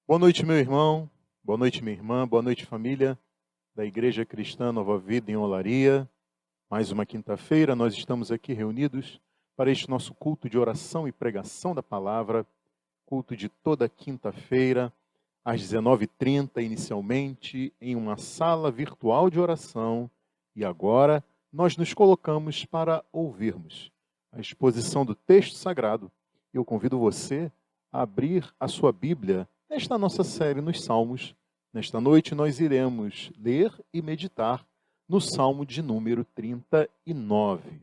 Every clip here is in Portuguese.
Boa noite, meu irmão. Boa noite, minha irmã. Boa noite, família da Igreja Cristã Nova Vida em Olaria. Mais uma quinta-feira, nós estamos aqui reunidos para este nosso culto de oração e pregação da palavra. Culto de toda quinta-feira, às 19h30, inicialmente, em uma sala virtual de oração. E agora, nós nos colocamos para ouvirmos a exposição do texto sagrado. Eu convido você a abrir a sua Bíblia nesta nossa série nos Salmos. Nesta noite nós iremos ler e meditar no Salmo de número 39.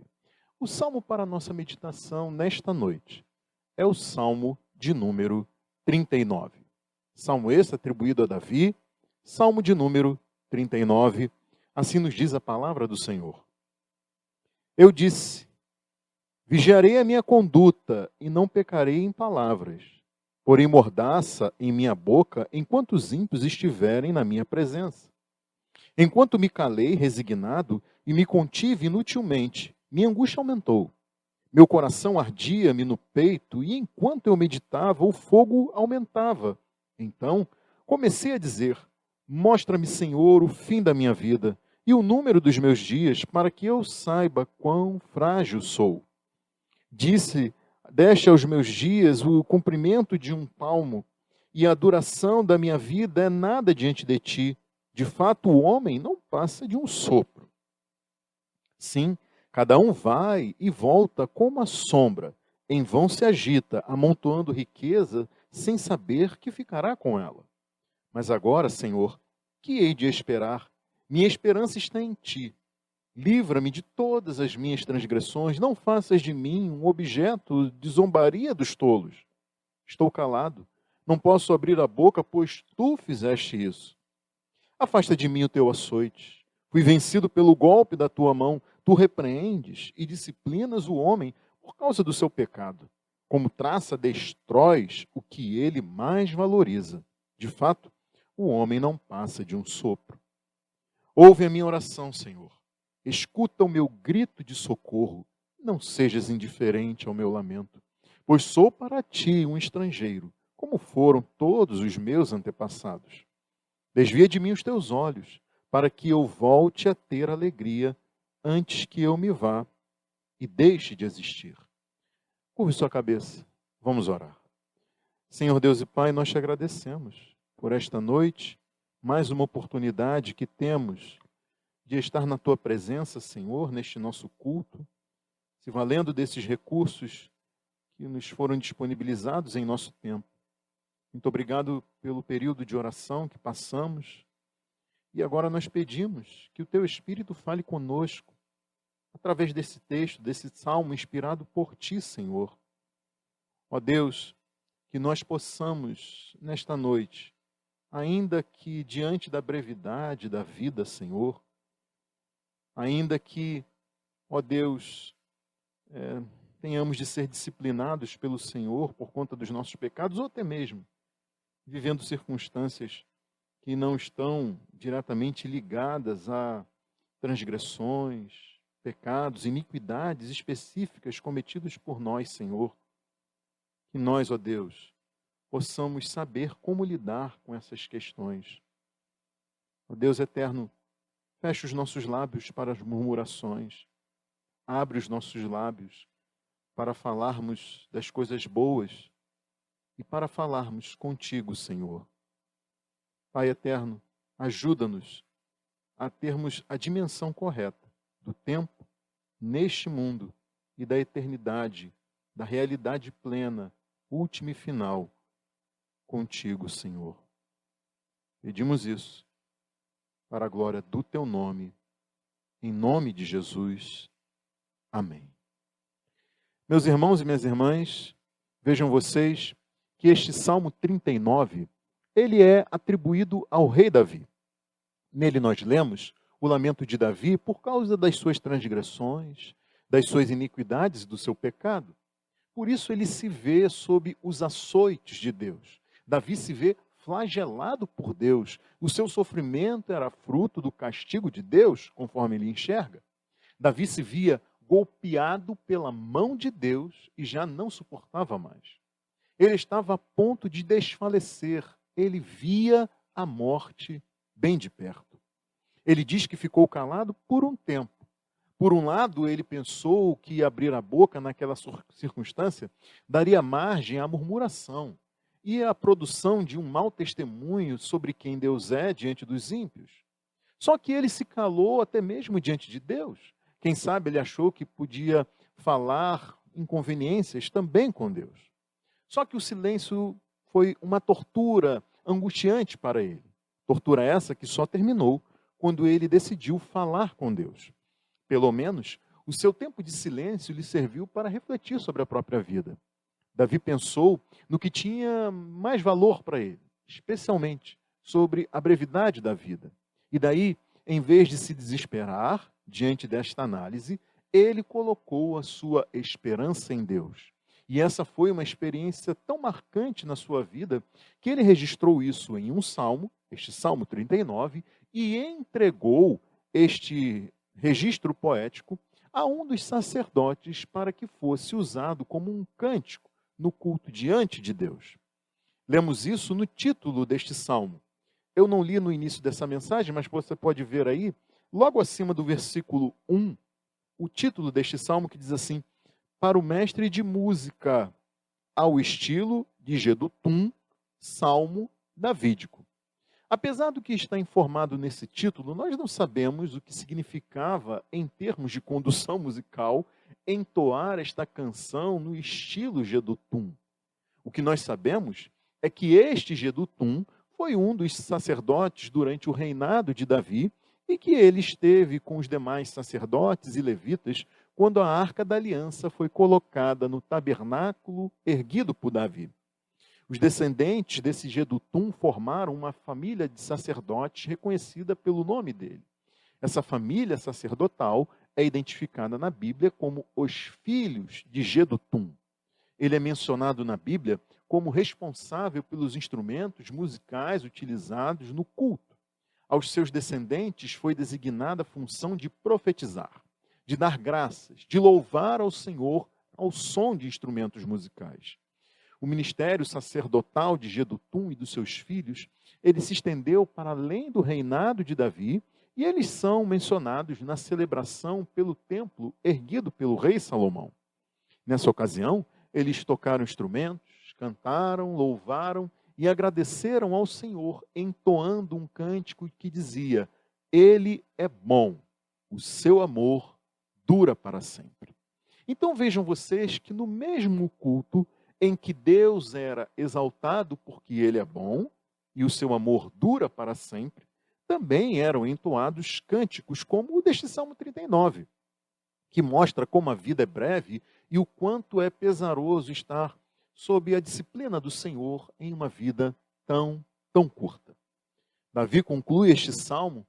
O salmo para a nossa meditação nesta noite é o Salmo de número 39. Salmo esse atribuído a Davi, Salmo de número 39. Assim nos diz a palavra do Senhor. Eu disse: vigiarei a minha conduta e não pecarei em palavras. Porém mordaça em minha boca enquanto os ímpios estiverem na minha presença. Enquanto me calei resignado e me contive inutilmente, minha angústia aumentou. Meu coração ardia-me no peito e enquanto eu meditava, o fogo aumentava. Então comecei a dizer: mostra-me, Senhor, o fim da minha vida e o número dos meus dias, para que eu saiba quão frágil sou. Deste aos meus dias o comprimento de um palmo, e a duração da minha vida é nada diante de ti. De fato, o homem não passa de um sopro. Sim, cada um vai e volta como a sombra. Em vão se agita, amontoando riqueza, sem saber que ficará com ela. Mas agora, Senhor, que hei de esperar? Minha esperança está em ti. Livra-me de todas as minhas transgressões, não faças de mim um objeto de zombaria dos tolos. Estou calado, não posso abrir a boca, pois tu fizeste isso. Afasta de mim o teu açoite. Fui vencido pelo golpe da tua mão. Tu repreendes e disciplinas o homem por causa do seu pecado. Como traça, destróis o que ele mais valoriza. De fato, o homem não passa de um sopro. Ouve a minha oração, Senhor. Escuta o meu grito de socorro, não sejas indiferente ao meu lamento, pois sou para ti um estrangeiro, como foram todos os meus antepassados. Desvia de mim os teus olhos, para que eu volte a ter alegria antes que eu me vá e deixe de existir. Curve sua cabeça, vamos orar. Senhor Deus e Pai, nós te agradecemos por esta noite, mais uma oportunidade que temos de estar na tua presença, Senhor, neste nosso culto, se valendo desses recursos que nos foram disponibilizados em nosso tempo. Muito obrigado pelo período de oração que passamos. E agora nós pedimos que o teu Espírito fale conosco, através desse texto, desse salmo inspirado por ti, Senhor. Ó Deus, que nós possamos, nesta noite, ainda que diante da brevidade da vida, Senhor, ainda que, ó Deus, tenhamos de ser disciplinados pelo Senhor por conta dos nossos pecados, ou até mesmo vivendo circunstâncias que não estão diretamente ligadas a transgressões, pecados, iniquidades específicas cometidos por nós, Senhor. Que nós, ó Deus, possamos saber como lidar com essas questões. Ó Deus eterno, fecha os nossos lábios para as murmurações. Abre os nossos lábios para falarmos das coisas boas e para falarmos contigo, Senhor. Pai eterno, ajuda-nos a termos a dimensão correta do tempo neste mundo e da eternidade, da realidade plena, última e final, contigo, Senhor. Pedimos isso para a glória do teu nome, em nome de Jesus. Amém. Meus irmãos e minhas irmãs, vejam vocês que este Salmo 39, ele é atribuído ao rei Davi. Nele nós lemos o lamento de Davi por causa das suas transgressões, das suas iniquidades e do seu pecado. Por isso ele se vê sob os açoites de Deus. Davi se vê flagelado por Deus. O seu sofrimento era fruto do castigo de Deus, conforme ele enxerga. Davi se via golpeado pela mão de Deus e já não suportava mais. Ele estava a ponto de desfalecer, ele via a morte bem de perto. Ele diz que ficou calado por um tempo. Por um lado, ele pensou que abrir a boca naquela circunstância daria margem à murmuração e à produção de um mau testemunho sobre quem Deus é diante dos ímpios. Só que ele se calou até mesmo diante de Deus. Quem sabe ele achou que podia falar inconveniências também com Deus. Só que o silêncio foi uma tortura angustiante para ele. Tortura essa que só terminou quando ele decidiu falar com Deus. Pelo menos, o seu tempo de silêncio lhe serviu para refletir sobre a própria vida. Davi pensou no que tinha mais valor para ele, especialmente sobre a brevidade da vida. E daí, em vez de se desesperar diante desta análise, ele colocou a sua esperança em Deus. E essa foi uma experiência tão marcante na sua vida que ele registrou isso em um salmo, este Salmo 39, e entregou este registro poético a um dos sacerdotes para que fosse usado como um cântico no culto diante de Deus. Lemos isso no título deste salmo. Eu não li no início dessa mensagem, mas você pode ver aí, logo acima do versículo 1, o título deste salmo que diz assim: para o mestre de música, ao estilo de Jedutum, salmo davídico. Apesar do que está informado nesse título, nós não sabemos o que significava, em termos de condução musical, entoar esta canção no estilo Jedutum. O que nós sabemos é que este Jedutum foi um dos sacerdotes durante o reinado de Davi e que ele esteve com os demais sacerdotes e levitas quando a Arca da Aliança foi colocada no tabernáculo erguido por Davi. Os descendentes desse Jedutum formaram uma família de sacerdotes reconhecida pelo nome dele. Essa família sacerdotal é identificada na Bíblia como os filhos de Jedutum. Ele é mencionado na Bíblia como responsável pelos instrumentos musicais utilizados no culto. Aos seus descendentes foi designada a função de profetizar, de dar graças, de louvar ao Senhor ao som de instrumentos musicais. O ministério sacerdotal de Jedutum e dos seus filhos, ele se estendeu para além do reinado de Davi, e eles são mencionados na celebração pelo templo erguido pelo rei Salomão. Nessa ocasião, eles tocaram instrumentos, cantaram, louvaram e agradeceram ao Senhor, entoando um cântico que dizia: Ele é bom, o seu amor dura para sempre. Então vejam vocês que no mesmo culto em que Deus era exaltado porque Ele é bom e o seu amor dura para sempre, também eram entoados cânticos como o deste Salmo 39, que mostra como a vida é breve e o quanto é pesaroso estar sob a disciplina do Senhor em uma vida tão curta. Davi conclui este salmo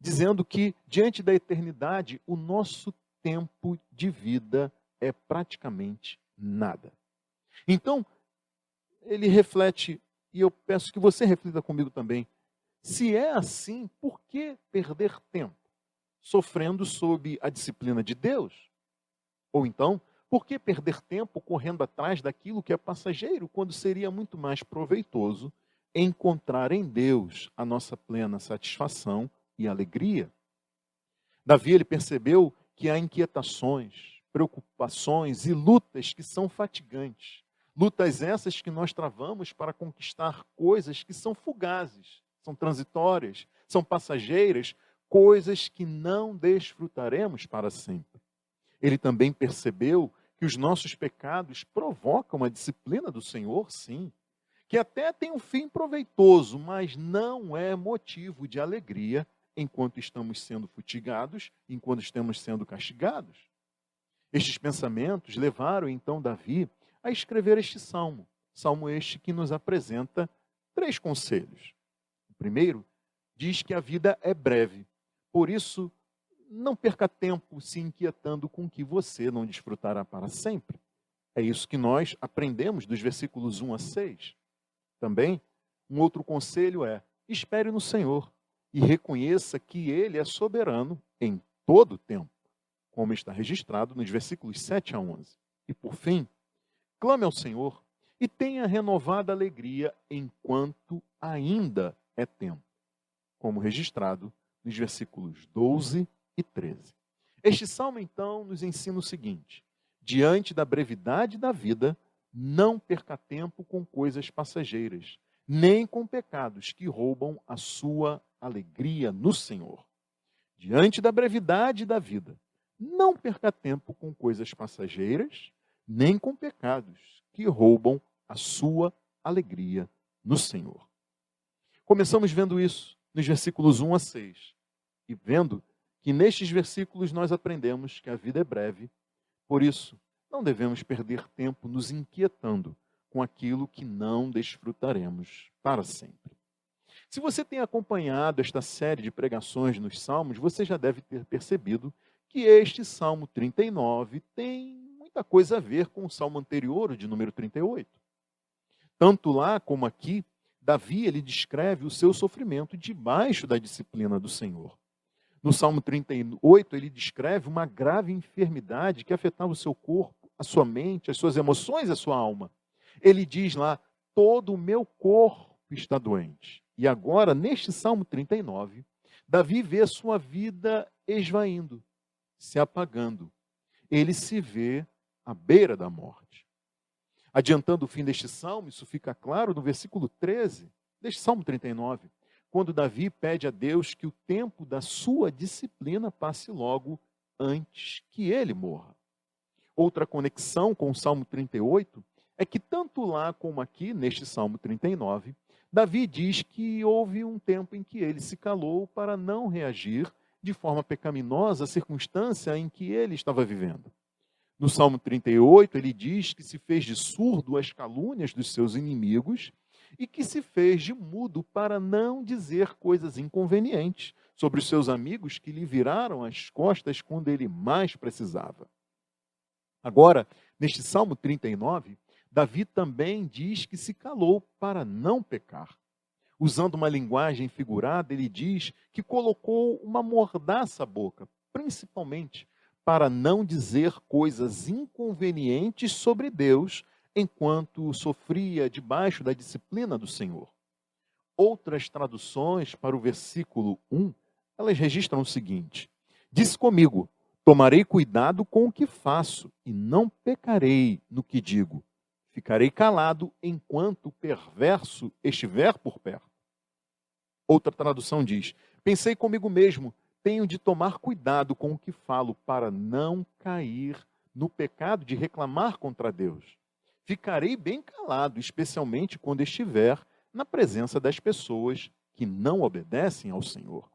dizendo que, diante da eternidade, o nosso tempo de vida é praticamente nada. Então, ele reflete, e eu peço que você reflita comigo também, se é assim, por que perder tempo sofrendo sob a disciplina de Deus? Ou então, por que perder tempo correndo atrás daquilo que é passageiro, quando seria muito mais proveitoso encontrar em Deus a nossa plena satisfação e alegria? Davi, ele percebeu que há inquietações, preocupações e lutas que são fatigantes. Lutas essas que nós travamos para conquistar coisas que são fugazes, são transitórias, são passageiras, coisas que não desfrutaremos para sempre. Ele também percebeu que os nossos pecados provocam a disciplina do Senhor, sim, que até tem um fim proveitoso, mas não é motivo de alegria enquanto estamos sendo fatigados, enquanto estamos sendo castigados. Estes pensamentos levaram então Davi a escrever este salmo. Salmo este que nos apresenta 3 conselhos. O primeiro diz que a vida é breve. Por isso, não perca tempo se inquietando com o que você não desfrutará para sempre. É isso que nós aprendemos dos versículos 1 a 6. Também, um outro conselho é: espere no Senhor e reconheça que Ele é soberano em todo o tempo, como está registrado nos versículos 7 a 11. E por fim, clame ao Senhor e tenha renovada alegria enquanto ainda é tempo, como registrado nos versículos 12 e 13. Este salmo, então, nos ensina o seguinte: diante da brevidade da vida, não perca tempo com coisas passageiras, nem com pecados que roubam a sua alegria no Senhor. Diante da brevidade da vida, não perca tempo com coisas passageiras, nem com pecados que roubam a sua alegria no Senhor. Começamos vendo isso nos versículos 1 a 6, e vendo que nestes versículos nós aprendemos que a vida é breve, por isso não devemos perder tempo nos inquietando com aquilo que não desfrutaremos para sempre. Se você tem acompanhado esta série de pregações nos Salmos, você já deve ter percebido que este Salmo 39 tem muita coisa a ver com o Salmo anterior, o de número 38. Tanto lá como aqui, Davi ele descreve o seu sofrimento debaixo da disciplina do Senhor. No Salmo 38, ele descreve uma grave enfermidade que afetava o seu corpo, a sua mente, as suas emoções, a sua alma. Ele diz lá: todo o meu corpo está doente. E agora, neste Salmo 39, Davi vê a sua vida esvaindo, se apagando. Ele se vê à beira da morte. Adiantando o fim deste salmo, isso fica claro no versículo 13 deste Salmo 39, quando Davi pede a Deus que o tempo da sua disciplina passe logo antes que ele morra. Outra conexão com o Salmo 38 é que tanto lá como aqui, neste Salmo 39, Davi diz que houve um tempo em que ele se calou para não reagir de forma pecaminosa à circunstância em que ele estava vivendo. No Salmo 38, ele diz que se fez de surdo às calúnias dos seus inimigos e que se fez de mudo para não dizer coisas inconvenientes sobre os seus amigos que lhe viraram as costas quando ele mais precisava. Agora, neste Salmo 39, Davi também diz que se calou para não pecar. Usando uma linguagem figurada, ele diz que colocou uma mordaça à boca, principalmente para não dizer coisas inconvenientes sobre Deus enquanto sofria debaixo da disciplina do Senhor. Outras traduções para o versículo 1, elas registram o seguinte: disse comigo, tomarei cuidado com o que faço e não pecarei no que digo. Ficarei calado enquanto o perverso estiver por perto. Outra tradução diz: pensei comigo mesmo, tenho de tomar cuidado com o que falo para não cair no pecado de reclamar contra Deus. Ficarei bem calado, especialmente quando estiver na presença das pessoas que não obedecem ao Senhor.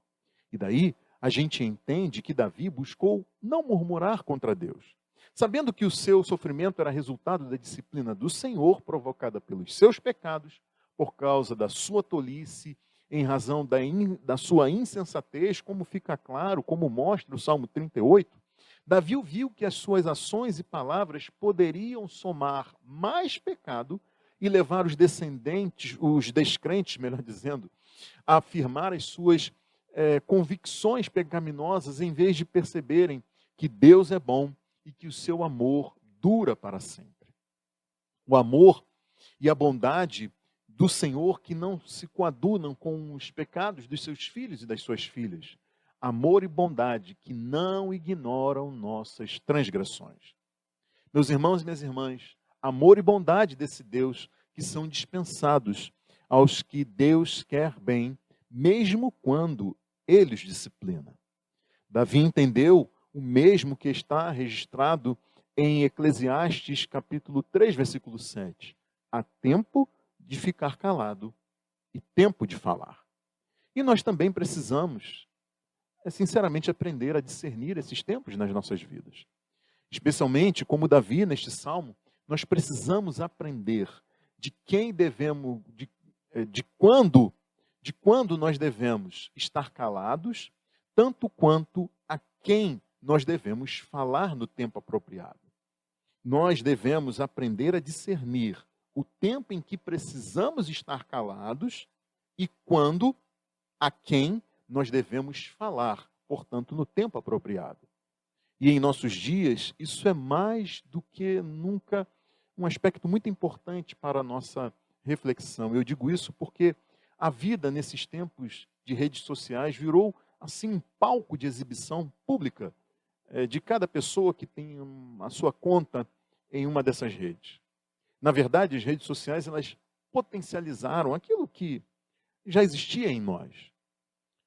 E daí a gente entende que Davi buscou não murmurar contra Deus. Sabendo que o seu sofrimento era resultado da disciplina do Senhor, provocada pelos seus pecados, por causa da sua tolice, em razão da sua insensatez, como fica claro, como mostra o Salmo 38, Davi viu que as suas ações e palavras poderiam somar mais pecado e levar os descendentes, os descrentes, melhor dizendo, a afirmar as suas convicções pecaminosas, em vez de perceberem que Deus é bom e que o seu amor dura para sempre. O amor e a bondade do Senhor que não se coadunam com os pecados dos seus filhos e das suas filhas. Amor e bondade que não ignoram nossas transgressões. Meus irmãos e minhas irmãs, amor e bondade desse Deus que são dispensados aos que Deus quer bem, mesmo quando Ele os disciplina. Davi entendeu o mesmo que está registrado em Eclesiastes capítulo 3, versículo 7. Há tempo de ficar calado e tempo de falar. E nós também precisamos, sinceramente, aprender a discernir esses tempos nas nossas vidas. Especialmente, como Davi neste salmo, nós precisamos aprender de quem devemos, de quando nós devemos estar calados, tanto quanto a quem nós devemos falar no tempo apropriado. Nós devemos aprender a discernir o tempo em que precisamos estar calados e quando, a quem nós devemos falar, portanto, no tempo apropriado. E em nossos dias, isso é mais do que nunca um aspecto muito importante para a nossa reflexão. Eu digo isso porque a vida nesses tempos de redes sociais virou assim um palco de exibição pública de cada pessoa que tem a sua conta em uma dessas redes. Na verdade, as redes sociais elas potencializaram aquilo que já existia em nós.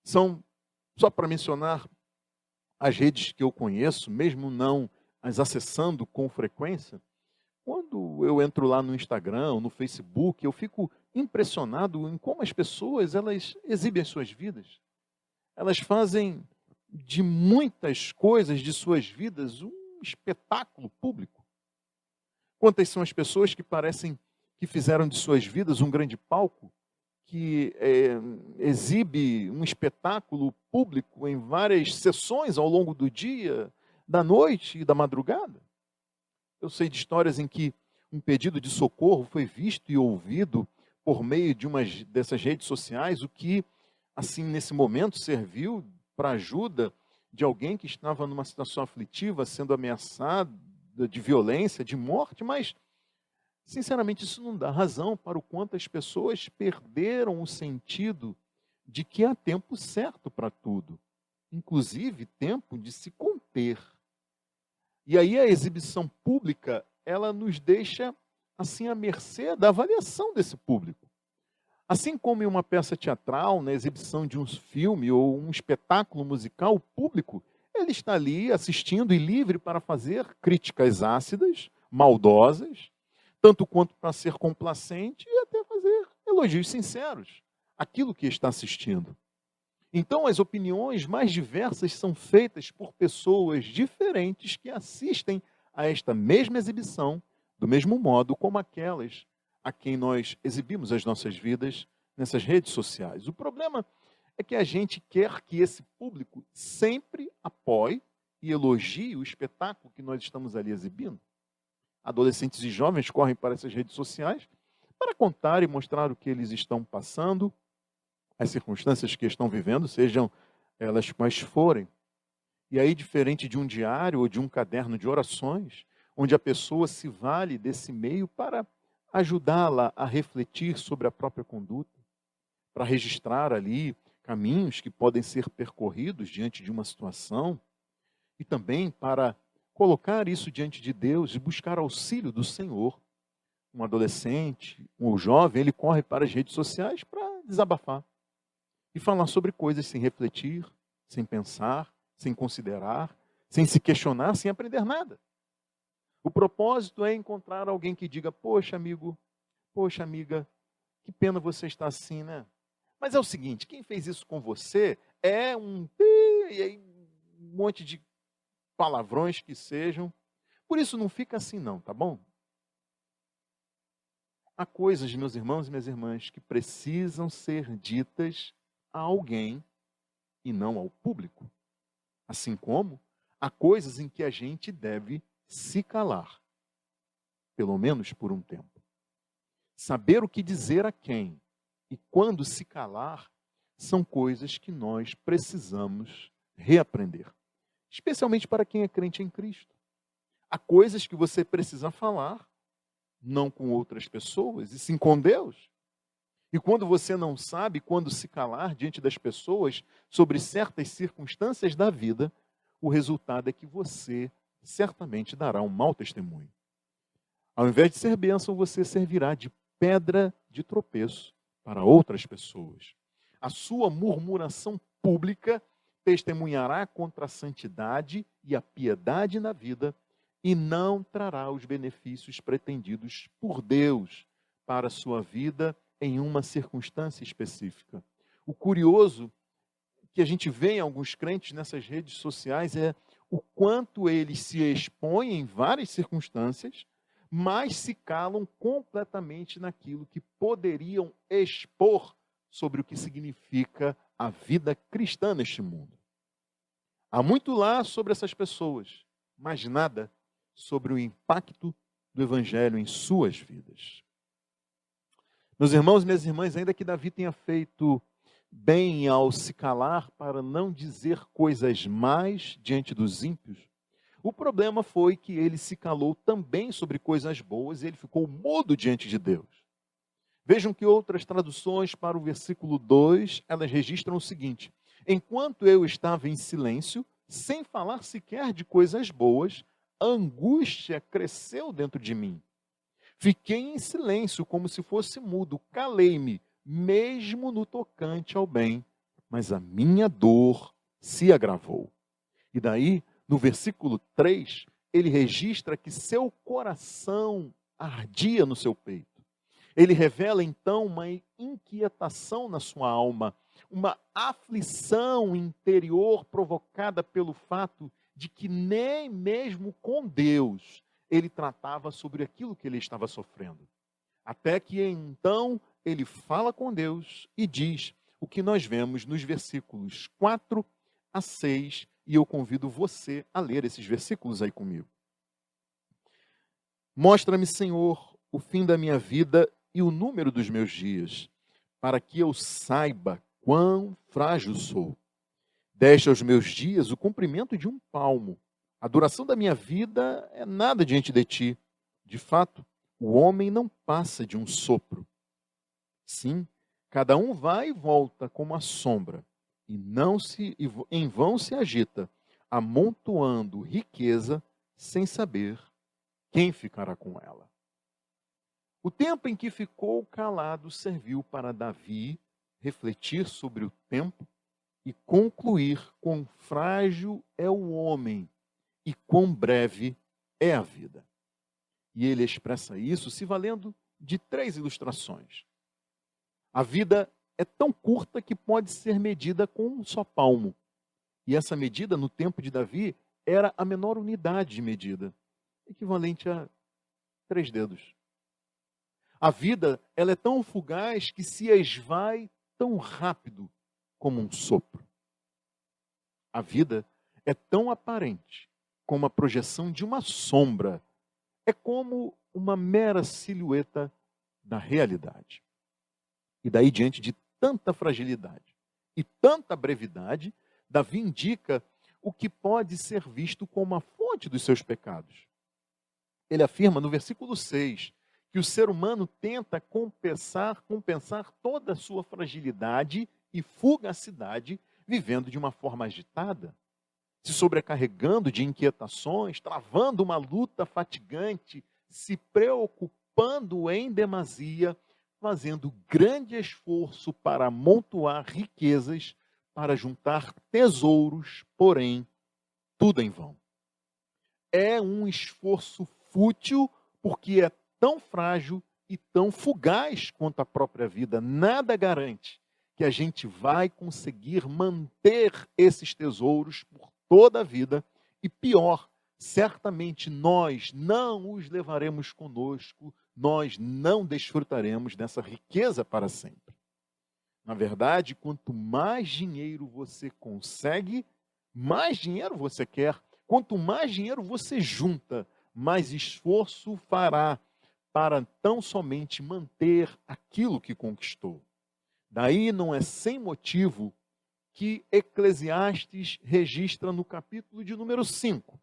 São, só para mencionar, as redes que eu conheço, mesmo não as acessando com frequência, quando eu entro lá no Instagram, no Facebook, eu fico impressionado em como as pessoas elas exibem as suas vidas. Elas fazem de muitas coisas de suas vidas um espetáculo público. Quantas são as pessoas que parecem que fizeram de suas vidas um grande palco, que exibe um espetáculo público em várias sessões ao longo do dia, da noite e da madrugada? Eu sei de histórias em que um pedido de socorro foi visto e ouvido por meio de uma dessas redes sociais, o que, assim, nesse momento serviu para a ajuda de alguém que estava numa situação aflitiva, sendo ameaçado de violência, de morte, mas, sinceramente, isso não dá razão para o quanto as pessoas perderam o sentido de que há tempo certo para tudo, inclusive tempo de se conter. E aí a exibição pública, ela nos deixa assim à mercê da avaliação desse público. Assim como em uma peça teatral, na exibição de um filme ou um espetáculo musical, o público, ele está ali assistindo e livre para fazer críticas ácidas, maldosas, tanto quanto para ser complacente e até fazer elogios sinceros àquilo que está assistindo. Então, as opiniões mais diversas são feitas por pessoas diferentes que assistem a esta mesma exibição, do mesmo modo como aquelas a quem nós exibimos as nossas vidas nessas redes sociais. O problema é que a gente quer que esse público sempre apoie e elogie o espetáculo que nós estamos ali exibindo. Adolescentes e jovens correm para essas redes sociais para contar e mostrar o que eles estão passando, as circunstâncias que estão vivendo, sejam elas quais forem. E aí, diferente de um diário ou de um caderno de orações, onde a pessoa se vale desse meio para ajudá-la a refletir sobre a própria conduta, para registrar ali caminhos que podem ser percorridos diante de uma situação, e também para colocar isso diante de Deus e buscar auxílio do Senhor. Um adolescente, um jovem, ele corre para as redes sociais para desabafar e falar sobre coisas sem refletir, sem pensar, sem considerar, sem se questionar, sem aprender nada. O propósito é encontrar alguém que diga: poxa, amigo, poxa, amiga, que pena você estar assim, né? Mas é o seguinte, quem fez isso com você é um... E aí, um monte de palavrões que sejam. Por isso, não fica assim não, tá bom? Há coisas, meus irmãos e minhas irmãs, que precisam ser ditas a alguém e não ao público. Assim como há coisas em que a gente deve se calar, pelo menos por um tempo. Saber o que dizer a quem e quando se calar são coisas que nós precisamos reaprender, especialmente para quem é crente em Cristo. Há coisas que você precisa falar, não com outras pessoas, e sim com Deus. E quando você não sabe quando se calar diante das pessoas sobre certas circunstâncias da vida, o resultado é que você certamente dará um mau testemunho. Ao invés de ser bênção, você servirá de pedra de tropeço para outras pessoas. A sua murmuração pública testemunhará contra a santidade e a piedade na vida e não trará os benefícios pretendidos por Deus para a sua vida em uma circunstância específica. O curioso que a gente vê em alguns crentes nessas redes sociais é o quanto eles se expõem em várias circunstâncias, mas se calam completamente naquilo que poderiam expor sobre o que significa a vida cristã neste mundo. Há muito lá sobre essas pessoas, mas nada sobre o impacto do Evangelho em suas vidas. Meus irmãos e minhas irmãs, ainda que Davi tenha feito bem ao se calar para não dizer coisas más diante dos ímpios, O problema foi que ele se calou também sobre coisas boas e ele ficou mudo diante de Deus. Vejam que outras traduções para o versículo 2, elas registram o seguinte: enquanto eu estava em silêncio, sem falar sequer de coisas boas, a angústia cresceu dentro de mim. Fiquei em silêncio, como se fosse mudo, calei-me, mesmo no tocante ao bem, mas a minha dor se agravou. E daí, no versículo 3, ele registra que seu coração ardia no seu peito. Ele revela então uma inquietação na sua alma, uma aflição interior provocada pelo fato de que nem mesmo com Deus ele tratava sobre aquilo que ele estava sofrendo. Até que então ele fala com Deus e diz o que nós vemos nos versículos 4 a 6, e eu convido você a ler esses versículos aí comigo. Mostra-me, Senhor, o fim da minha vida e o número dos meus dias, para que eu saiba quão frágil sou. Deste aos meus dias o comprimento de um palmo. A duração da minha vida é nada diante de ti. De fato, o homem não passa de um sopro. Sim, cada um vai e volta como a sombra, e em vão se agita, amontoando riqueza sem saber quem ficará com ela. O tempo em que ficou calado serviu para Davi refletir sobre o tempo e concluir quão frágil é o homem e quão breve é a vida. E ele expressa isso se valendo de 3 ilustrações. A vida é tão curta que pode ser medida com um só palmo. E essa medida, no tempo de Davi, era a menor unidade de medida, equivalente a 3 dedos. A vida, ela é tão fugaz que se esvai tão rápido como um sopro. A vida é tão aparente como a projeção de uma sombra. É como uma mera silhueta da realidade. E daí, diante de tanta fragilidade e tanta brevidade, Davi indica o que pode ser visto como a fonte dos seus pecados. Ele afirma no versículo 6 que o ser humano tenta compensar toda a sua fragilidade e fugacidade vivendo de uma forma agitada, se sobrecarregando de inquietações, travando uma luta fatigante, se preocupando em demasia, fazendo grande esforço para amontoar riquezas, para juntar tesouros, porém, tudo em vão. É um esforço fútil, porque é tão frágil e tão fugaz quanto a própria vida. Nada garante que a gente vai conseguir manter esses tesouros por toda a vida. E pior, certamente nós não os levaremos conosco, nós não desfrutaremos dessa riqueza para sempre. Na verdade, quanto mais dinheiro você consegue, mais dinheiro você quer. Quanto mais dinheiro você junta, mais esforço fará para tão somente manter aquilo que conquistou. Daí não é sem motivo que Eclesiastes registra no capítulo de número 5.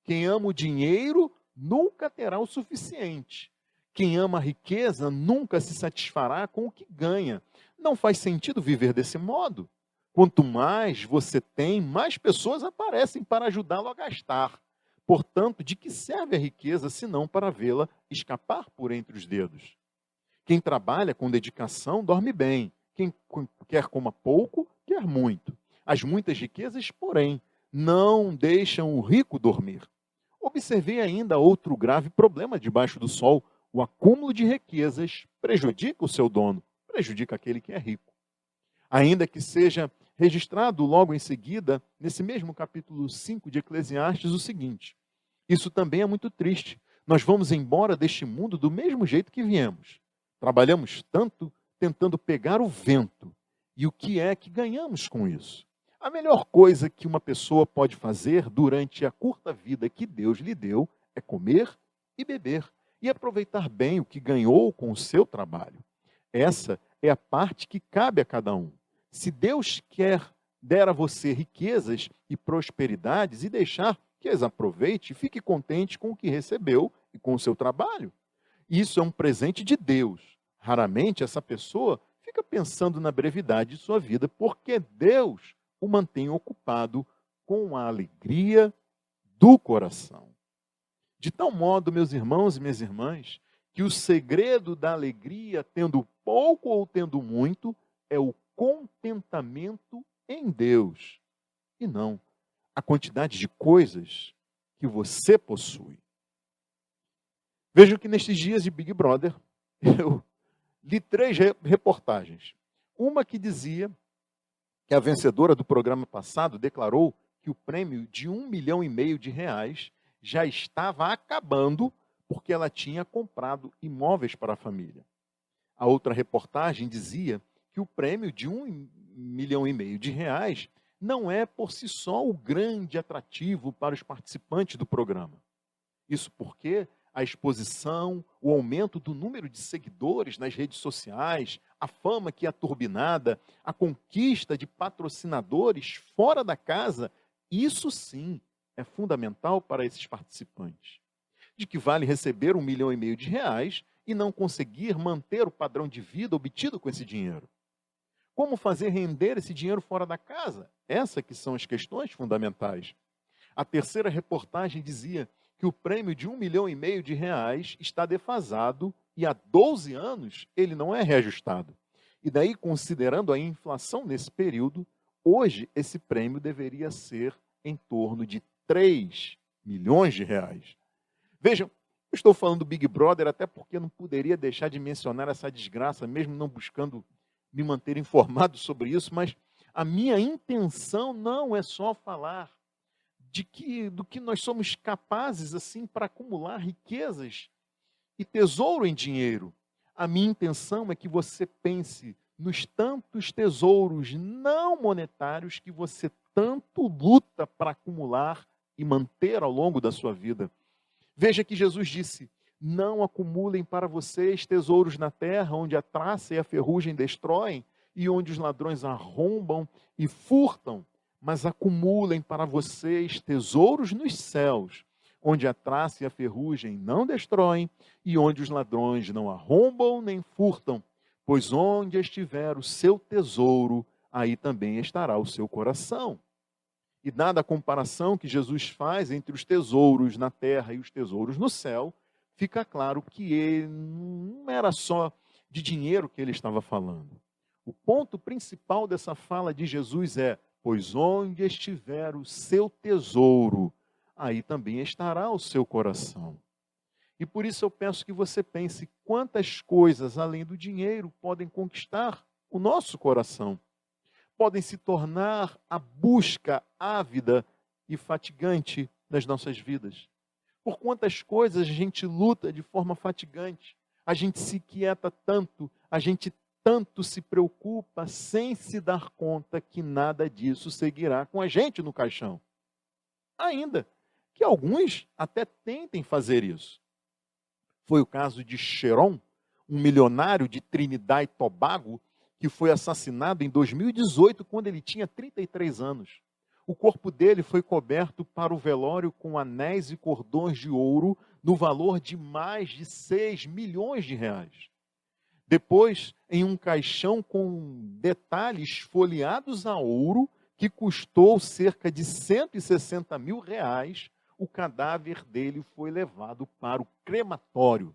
Quem ama o dinheiro nunca terá o suficiente. Quem ama a riqueza nunca se satisfará com o que ganha. Não faz sentido viver desse modo. Quanto mais você tem, mais pessoas aparecem para ajudá-lo a gastar. Portanto, de que serve a riqueza senão para vê-la escapar por entre os dedos? Quem trabalha com dedicação dorme bem. Quem quer coma pouco, quer muito. As muitas riquezas, porém, não deixam o rico dormir. Observei ainda outro grave problema debaixo do sol. O acúmulo de riquezas prejudica o seu dono, prejudica aquele que é rico. Ainda que seja registrado logo em seguida, nesse mesmo capítulo 5 de Eclesiastes, o seguinte: isso também é muito triste. Nós vamos embora deste mundo do mesmo jeito que viemos. Trabalhamos tanto tentando pegar o vento. E o que é que ganhamos com isso? A melhor coisa que uma pessoa pode fazer durante a curta vida que Deus lhe deu é comer e beber e aproveitar bem o que ganhou com o seu trabalho. Essa é a parte que cabe a cada um. Se Deus der a você riquezas e prosperidades e deixar que as aproveite e fique contente com o que recebeu e com o seu trabalho. Isso é um presente de Deus. Raramente essa pessoa fica pensando na brevidade de sua vida, porque Deus o mantém ocupado com a alegria do coração. De tal modo, meus irmãos e minhas irmãs, que o segredo da alegria, tendo pouco ou tendo muito, é o contentamento em Deus, e não a quantidade de coisas que você possui. Vejo que nestes dias de Big Brother, eu li 3 reportagens. Uma que dizia que a vencedora do programa passado declarou que o prêmio de R$ 1,5 milhão já estava acabando porque ela tinha comprado imóveis para a família. A outra reportagem dizia que o prêmio de R$ 1,5 milhão não é por si só o grande atrativo para os participantes do programa. Isso porque a exposição, o aumento do número de seguidores nas redes sociais, a fama que é turbinada, a conquista de patrocinadores fora da casa, isso sim é fundamental para esses participantes. De que vale receber R$ 1,5 milhão e não conseguir manter o padrão de vida obtido com esse dinheiro? Como fazer render esse dinheiro fora da casa? Essas que são as questões fundamentais. A terceira reportagem dizia que o prêmio de R$ 1,5 milhão está defasado e há 12 anos ele não é reajustado. E daí, considerando a inflação nesse período, hoje esse prêmio deveria ser em torno de R$ 3 milhões. Vejam, eu estou falando do Big Brother até porque não poderia deixar de mencionar essa desgraça, mesmo não buscando me manter informado sobre isso, mas a minha intenção não é só falar do que nós somos capazes assim para acumular riquezas e tesouro em dinheiro. A minha intenção é que você pense nos tantos tesouros não monetários que você tanto luta para acumular e manter ao longo da sua vida. Veja que Jesus disse: não acumulem para vocês tesouros na terra, onde a traça e a ferrugem destroem, e onde os ladrões arrombam e furtam, mas acumulem para vocês tesouros nos céus, onde a traça e a ferrugem não destroem, e onde os ladrões não arrombam nem furtam, pois onde estiver o seu tesouro, aí também estará o seu coração. E dada a comparação que Jesus faz entre os tesouros na terra e os tesouros no céu, fica claro que ele não era só de dinheiro que ele estava falando. O ponto principal dessa fala de Jesus é: pois onde estiver o seu tesouro, aí também estará o seu coração. E por isso eu peço que você pense quantas coisas, além do dinheiro, podem conquistar o nosso coração. Podem se tornar a busca ávida e fatigante das nossas vidas. Por quantas coisas a gente luta de forma fatigante, a gente se quieta tanto, a gente tanto se preocupa sem se dar conta que nada disso seguirá com a gente no caixão. Ainda que alguns até tentem fazer isso. Foi o caso de Sheron, um milionário de Trinidad e Tobago, que foi assassinado em 2018, quando ele tinha 33 anos. O corpo dele foi coberto para o velório com anéis e cordões de ouro, no valor de mais de 6 milhões de reais. Depois, em um caixão com detalhes folheados a ouro, que custou cerca de 160 mil reais, o cadáver dele foi levado para o crematório.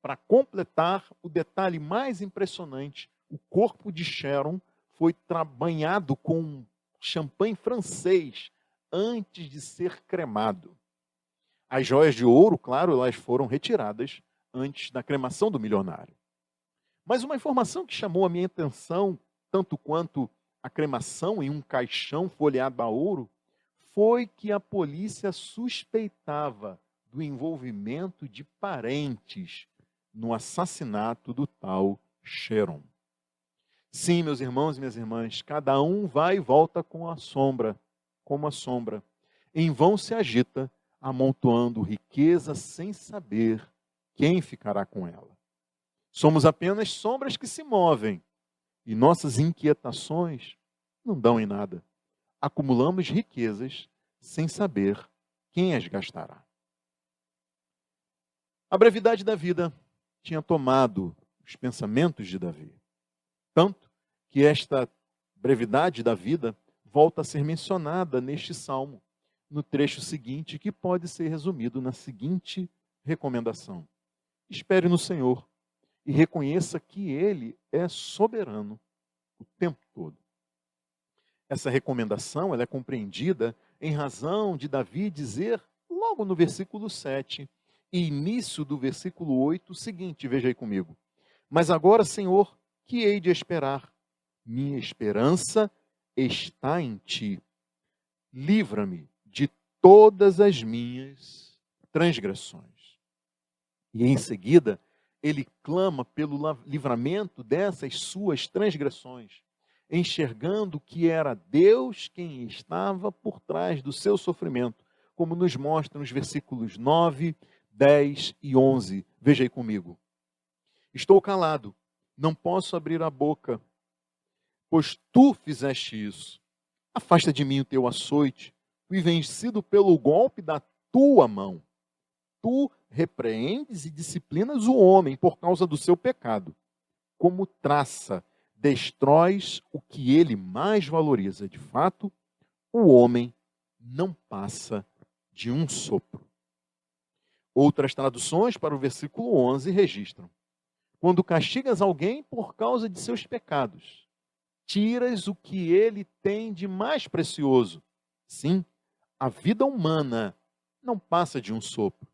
Para completar o detalhe mais impressionante, o corpo de Sheron foi banhado com champanhe francês antes de ser cremado. As joias de ouro, claro, elas foram retiradas antes da cremação do milionário. Mas uma informação que chamou a minha atenção, tanto quanto a cremação em um caixão folheado a ouro, foi que a polícia suspeitava do envolvimento de parentes no assassinato do tal Sheron. Sim, meus irmãos e minhas irmãs, cada um vai e volta com a sombra, como a sombra. Em vão se agita, amontoando riqueza sem saber quem ficará com ela. Somos apenas sombras que se movem, e nossas inquietações não dão em nada. Acumulamos riquezas sem saber quem as gastará? A brevidade da vida tinha tomado os pensamentos de Davi. Tanto que esta brevidade da vida volta a ser mencionada neste salmo, no trecho seguinte, que pode ser resumido na seguinte recomendação: espere no Senhor e reconheça que Ele é soberano o tempo todo. Essa recomendação ela é compreendida em razão de Davi dizer, logo no versículo 7 e início do versículo 8, o seguinte, veja aí comigo: mas agora, Senhor, que hei de esperar? Minha esperança está em Ti. Livra-me de todas as minhas transgressões. E em seguida, ele clama pelo livramento dessas suas transgressões, enxergando que era Deus quem estava por trás do seu sofrimento, como nos mostram os versículos 9, 10 e 11. Veja aí comigo. Estou calado, não posso abrir a boca, pois tu fizeste isso. Afasta de mim o teu açoite, fui vencido pelo golpe da tua mão. Tu repreendes e disciplinas o homem por causa do seu pecado. Como traça, destróis o que ele mais valoriza. De fato, o homem não passa de um sopro. Outras traduções para o versículo 11 registram: quando castigas alguém por causa de seus pecados, tiras o que ele tem de mais precioso. Sim, a vida humana não passa de um sopro.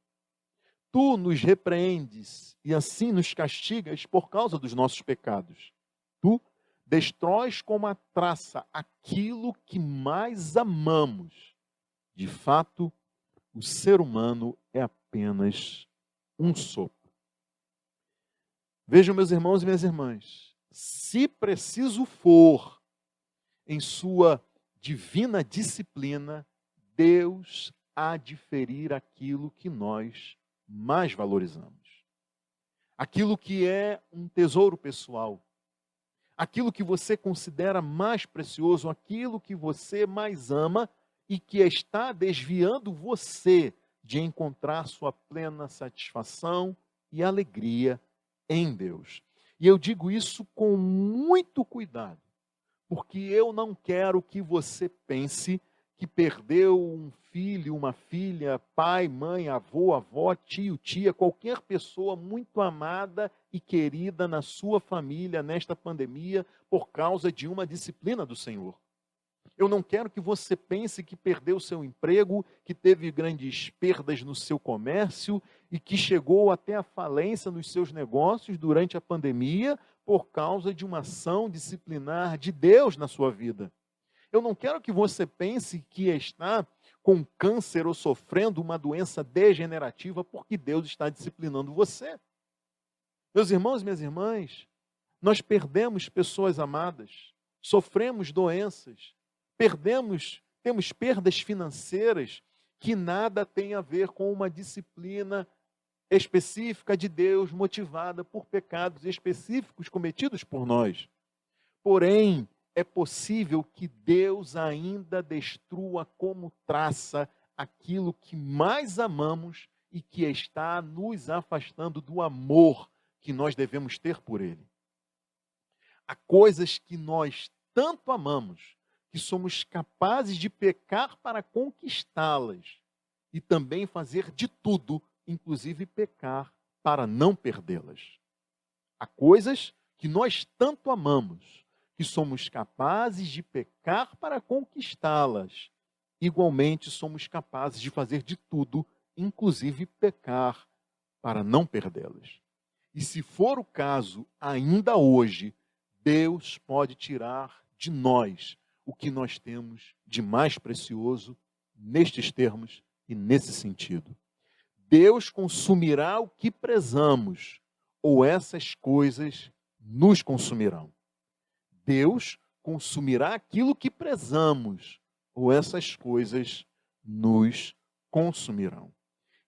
Tu nos repreendes e assim nos castigas por causa dos nossos pecados. Tu destróis como a traça aquilo que mais amamos. De fato, o ser humano é apenas um sopro. Vejam, meus irmãos e minhas irmãs, se preciso for, em sua divina disciplina, Deus há de ferir aquilo que nós mais valorizamos. Aquilo que é um tesouro pessoal. Aquilo que você considera mais precioso, aquilo que você mais ama e que está desviando você de encontrar sua plena satisfação e alegria em Deus. E eu digo isso com muito cuidado, porque eu não quero que você pense que perdeu um filho, uma filha, pai, mãe, avô, avó, tio, tia, qualquer pessoa muito amada e querida na sua família nesta pandemia por causa de uma disciplina do Senhor. Eu não quero que você pense que perdeu seu emprego, que teve grandes perdas no seu comércio e que chegou até a falência nos seus negócios durante a pandemia por causa de uma ação disciplinar de Deus na sua vida. Eu não quero que você pense que está com câncer ou sofrendo uma doença degenerativa porque Deus está disciplinando você. Meus irmãos e minhas irmãs, nós perdemos pessoas amadas, sofremos doenças, temos perdas financeiras que nada tem a ver com uma disciplina específica de Deus, motivada por pecados específicos cometidos por nós. Porém, é possível que Deus ainda destrua como traça aquilo que mais amamos e que está nos afastando do amor que nós devemos ter por Ele. Há coisas que nós tanto amamos, que somos capazes de pecar para conquistá-las e também fazer de tudo, inclusive pecar, para não perdê-las. Há coisas que nós tanto amamos, que somos capazes de pecar para conquistá-las. Igualmente, somos capazes de fazer de tudo, inclusive pecar, para não perdê-las. E se for o caso, ainda hoje, Deus pode tirar de nós o que nós temos de mais precioso nestes termos e nesse sentido. Deus consumirá o que prezamos, ou essas coisas nos consumirão. Deus consumirá aquilo que prezamos, ou essas coisas nos consumirão.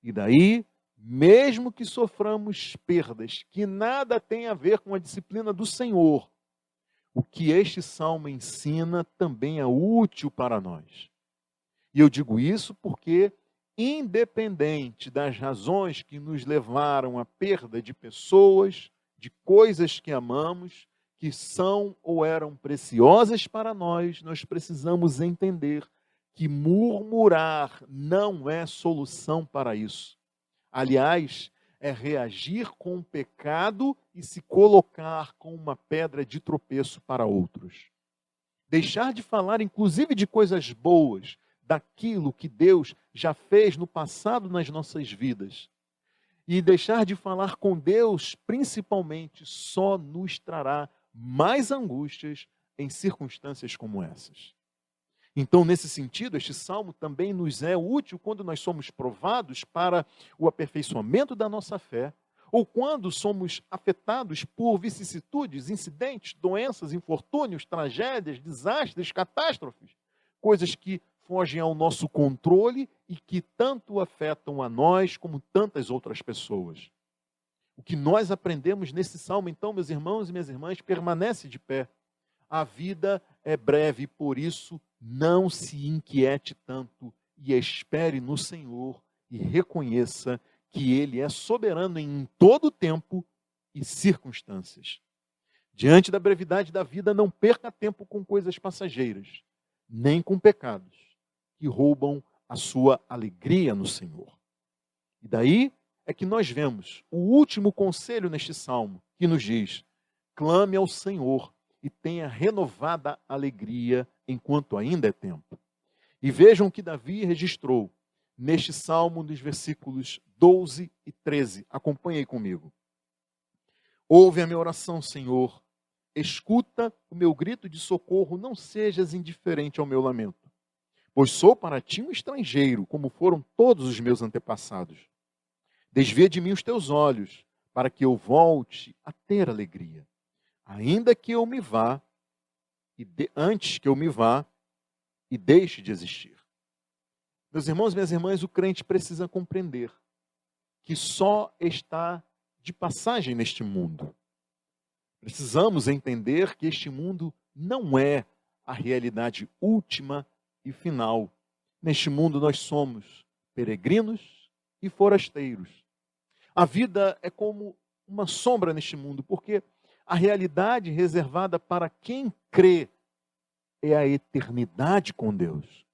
E daí, mesmo que soframos perdas que nada tem a ver com a disciplina do Senhor, o que este salmo ensina também é útil para nós. E eu digo isso porque, independente das razões que nos levaram à perda de pessoas, de coisas que amamos, que são ou eram preciosas para nós, nós precisamos entender que murmurar não é solução para isso. Aliás, é reagir com o pecado e se colocar com uma pedra de tropeço para outros. Deixar de falar, inclusive, de coisas boas, daquilo que Deus já fez no passado nas nossas vidas. E deixar de falar com Deus, principalmente, só nos trará mais angústias em circunstâncias como essas. Então, nesse sentido, este salmo também nos é útil quando nós somos provados para o aperfeiçoamento da nossa fé, ou quando somos afetados por vicissitudes, incidentes, doenças, infortúnios, tragédias, desastres, catástrofes, coisas que fogem ao nosso controle e que tanto afetam a nós como tantas outras pessoas. O que nós aprendemos nesse salmo, então, meus irmãos e minhas irmãs, permanece de pé. A vida é breve, por isso não se inquiete tanto e espere no Senhor e reconheça que Ele é soberano em todo tempo e circunstâncias. Diante da brevidade da vida, não perca tempo com coisas passageiras, nem com pecados que roubam a sua alegria no Senhor. E daí é que nós vemos o último conselho neste salmo, que nos diz: clame ao Senhor e tenha renovada alegria enquanto ainda é tempo. E vejam o que Davi registrou neste salmo, nos versículos 12 e 13. Acompanhe aí comigo. Ouve a minha oração, Senhor. Escuta o meu grito de socorro, não sejas indiferente ao meu lamento. Pois sou para ti um estrangeiro, como foram todos os meus antepassados. Desvia de mim os teus olhos, para que eu volte a ter alegria. Ainda que eu me vá, antes que eu me vá e deixe de existir. Meus irmãos e minhas irmãs, o crente precisa compreender que só está de passagem neste mundo. Precisamos entender que este mundo não é a realidade última e final. Neste mundo nós somos peregrinos e forasteiros. A vida é como uma sombra neste mundo, porque a realidade reservada para quem crê é a eternidade com Deus.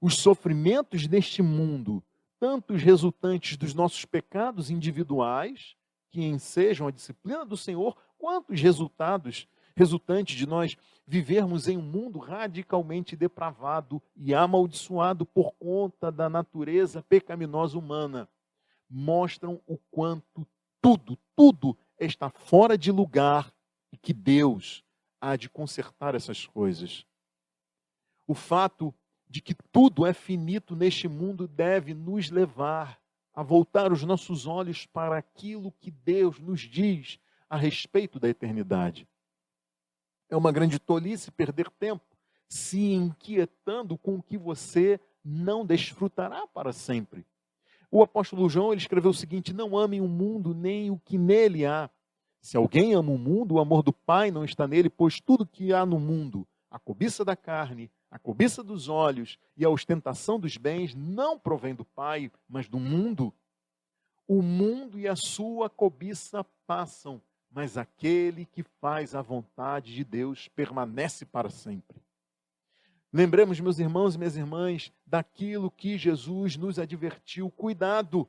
Os sofrimentos neste mundo, tanto os resultantes dos nossos pecados individuais, que ensejam a disciplina do Senhor, quanto os resultantes de nós vivermos em um mundo radicalmente depravado e amaldiçoado por conta da natureza pecaminosa humana, mostram o quanto tudo está fora de lugar e que Deus há de consertar essas coisas. O fato de que tudo é finito neste mundo deve nos levar a voltar os nossos olhos para aquilo que Deus nos diz a respeito da eternidade. É uma grande tolice perder tempo se inquietando com o que você não desfrutará para sempre. O apóstolo João, ele escreveu o seguinte: não amem o mundo nem o que nele há. Se alguém ama o mundo, o amor do Pai não está nele, pois tudo que há no mundo, a cobiça da carne, a cobiça dos olhos e a ostentação dos bens, não provém do Pai, mas do mundo. O mundo e a sua cobiça passam, mas aquele que faz a vontade de Deus permanece para sempre. Lembremos, meus irmãos e minhas irmãs, daquilo que Jesus nos advertiu: cuidado,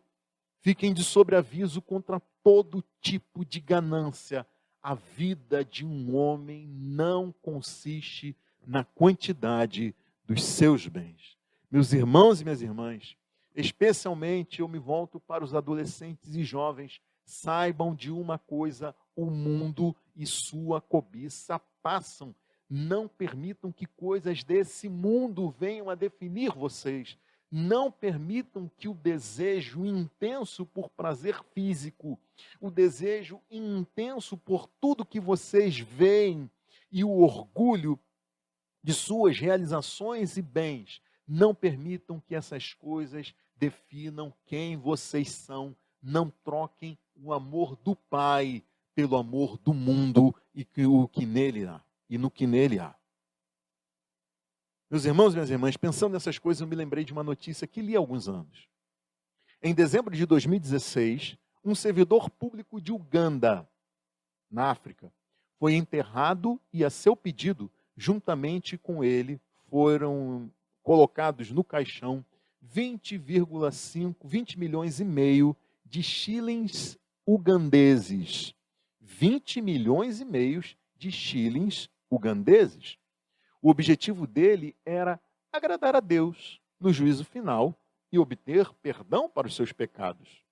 fiquem de sobreaviso contra todo tipo de ganância. A vida de um homem não consiste na quantidade dos seus bens. Meus irmãos e minhas irmãs, especialmente eu me volto para os adolescentes e jovens, saibam de uma coisa: o mundo e sua cobiça passam. Não permitam que coisas desse mundo venham a definir vocês. Não permitam que o desejo intenso por prazer físico, o desejo intenso por tudo que vocês veem e o orgulho de suas realizações e bens, não permitam que essas coisas definam quem vocês são. Não troquem o amor do Pai pelo amor do mundo e o que nele há. E no que nele há. Meus irmãos e minhas irmãs, pensando nessas coisas, eu me lembrei de uma notícia que li há alguns anos. Em dezembro de 2016, um servidor público de Uganda, na África, foi enterrado e, a seu pedido, juntamente com ele, foram colocados no caixão 20 milhões e meio de shillings ugandeses. 20 milhões e meio de shillings ugandeses. O objetivo dele era agradar a Deus no juízo final e obter perdão para os seus pecados.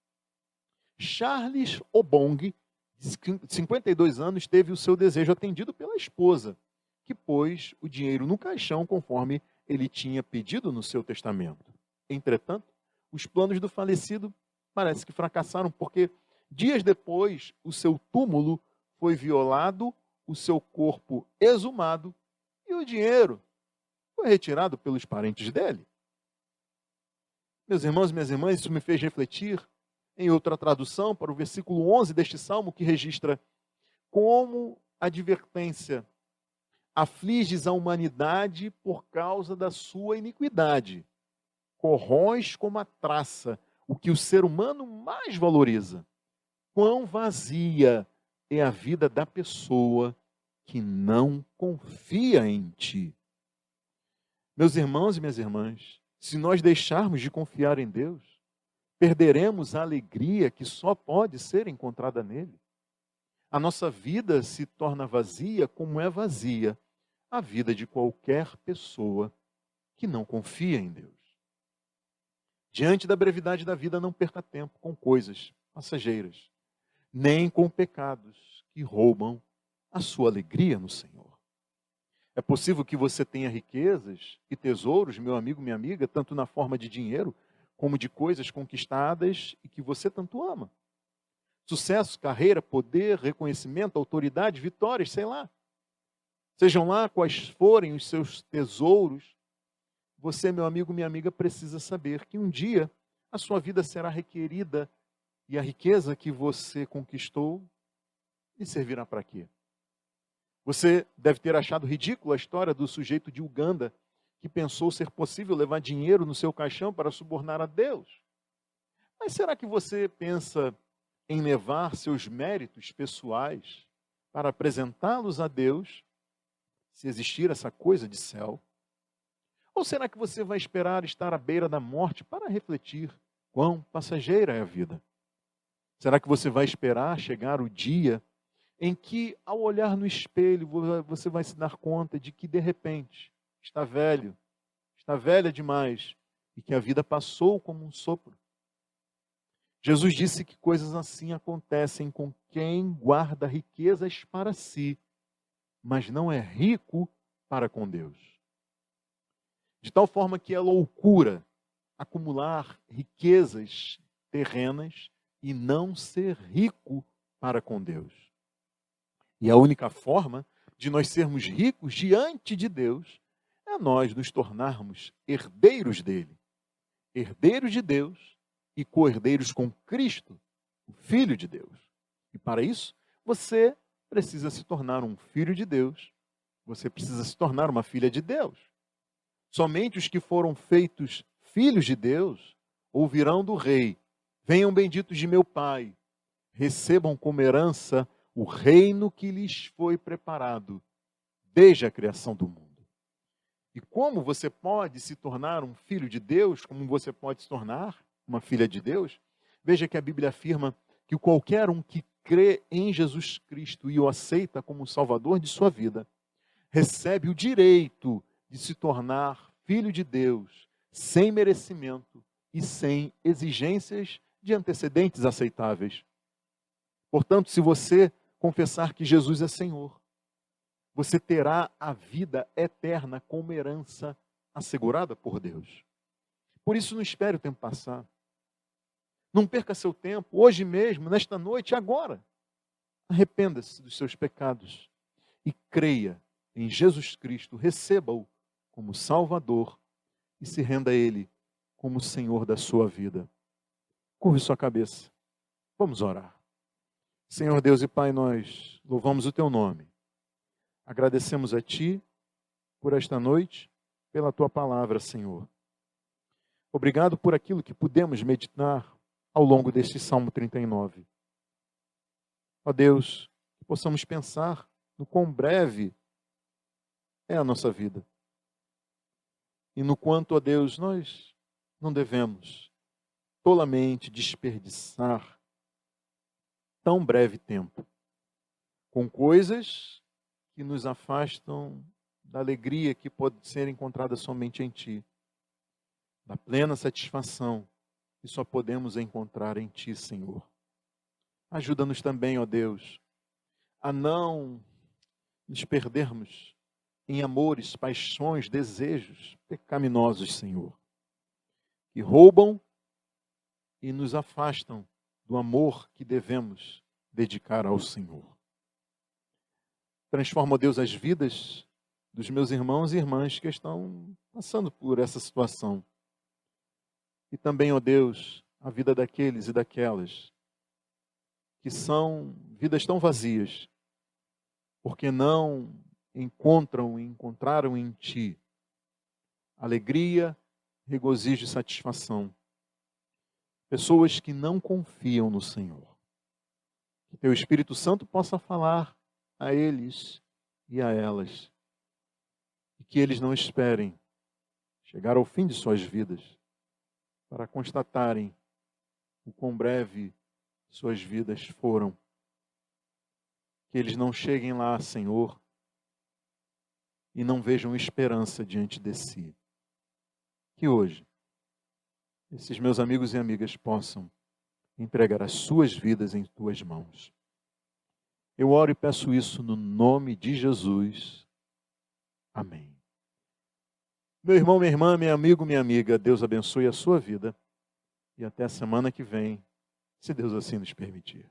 Charles Obong, de 52 anos, teve o seu desejo atendido pela esposa, que pôs o dinheiro no caixão conforme ele tinha pedido no seu testamento. Entretanto, os planos do falecido parece que fracassaram, porque dias depois o seu túmulo foi violado, o seu corpo exumado e o dinheiro foi retirado pelos parentes dele. Meus irmãos e minhas irmãs, isso me fez refletir em outra tradução para o versículo 11 deste salmo, que registra como advertência: afliges a humanidade por causa da sua iniquidade, corróis como a traça o que o ser humano mais valoriza. Quão vazia é a vida da pessoa que não confia em ti. Meus irmãos e minhas irmãs, se nós deixarmos de confiar em Deus, perderemos a alegria que só pode ser encontrada nele. A nossa vida se torna vazia como é vazia a vida de qualquer pessoa que não confia em Deus. Diante da brevidade da vida, não perca tempo com coisas passageiras, nem com pecados que roubam a sua alegria no Senhor. É possível que você tenha riquezas e tesouros, meu amigo, minha amiga, tanto na forma de dinheiro, como de coisas conquistadas e que você tanto ama. Sucesso, carreira, poder, reconhecimento, autoridade, vitórias, sei lá. Sejam lá quais forem os seus tesouros, você, meu amigo, minha amiga, precisa saber que um dia a sua vida será requerida e a riqueza que você conquistou lhe servirá para quê? Você deve ter achado ridícula a história do sujeito de Uganda que pensou ser possível levar dinheiro no seu caixão para subornar a Deus. Mas será que você pensa em levar seus méritos pessoais para apresentá-los a Deus, se existir essa coisa de céu? Ou será que você vai esperar estar à beira da morte para refletir quão passageira é a vida? Será que você vai esperar chegar o dia em que, ao olhar no espelho, você vai se dar conta de que, de repente, está velho, está velha demais e que a vida passou como um sopro? Jesus disse que coisas assim acontecem com quem guarda riquezas para si, mas não é rico para com Deus. De tal forma que é loucura acumular riquezas terrenas e não ser rico para com Deus. E a única forma de nós sermos ricos diante de Deus é nós nos tornarmos herdeiros dele. Herdeiros de Deus e co-herdeiros com Cristo, o Filho de Deus. E para isso, você precisa se tornar um filho de Deus. Você precisa se tornar uma filha de Deus. Somente os que foram feitos filhos de Deus ouvirão do rei: venham benditos de meu Pai, recebam como herança o reino que lhes foi preparado desde a criação do mundo. E como você pode se tornar um filho de Deus, como você pode se tornar uma filha de Deus? Veja que a Bíblia afirma que qualquer um que crê em Jesus Cristo e o aceita como Salvador de sua vida, recebe o direito de se tornar filho de Deus, sem merecimento e sem exigências de antecedentes aceitáveis. Portanto, se você confessar que Jesus é Senhor, você terá a vida eterna como herança assegurada por Deus. Por isso, não espere o tempo passar. Não perca seu tempo, hoje mesmo, nesta noite, agora. Arrependa-se dos seus pecados e creia em Jesus Cristo, receba-o como Salvador e se renda a Ele como Senhor da sua vida. Curve sua cabeça. Vamos orar. Senhor Deus e Pai, nós louvamos o Teu nome. Agradecemos a Ti por esta noite, pela Tua palavra, Senhor. Obrigado por aquilo que pudemos meditar ao longo deste Salmo 39. Ó Deus, que possamos pensar no quão breve é a nossa vida. E no quanto, ó Deus, nós não devemos tolamente desperdiçar tão breve tempo com coisas que nos afastam da alegria que pode ser encontrada somente em Ti, da plena satisfação que só podemos encontrar em Ti, Senhor. Ajuda-nos também, ó Deus, a não nos perdermos em amores, paixões, desejos pecaminosos, Senhor, que roubam e nos afastam do amor que devemos dedicar ao Senhor. Transforma, ó Deus, as vidas dos meus irmãos e irmãs que estão passando por essa situação. E também, ó Deus, a vida daqueles e daquelas que são vidas tão vazias, porque não encontraram em Ti alegria, regozijo e satisfação. Pessoas que não confiam no Senhor. Que Teu Espírito Santo possa falar a eles e a elas. E que eles não esperem chegar ao fim de suas vidas para constatarem o quão breve suas vidas foram. Que eles não cheguem lá, Senhor, e não vejam esperança diante de Si. Que hoje, esses meus amigos e amigas possam entregar as suas vidas em Tuas mãos. Eu oro e peço isso no nome de Jesus. Amém. Meu irmão, minha irmã, meu amigo, minha amiga, Deus abençoe a sua vida. E até a semana que vem, se Deus assim nos permitir.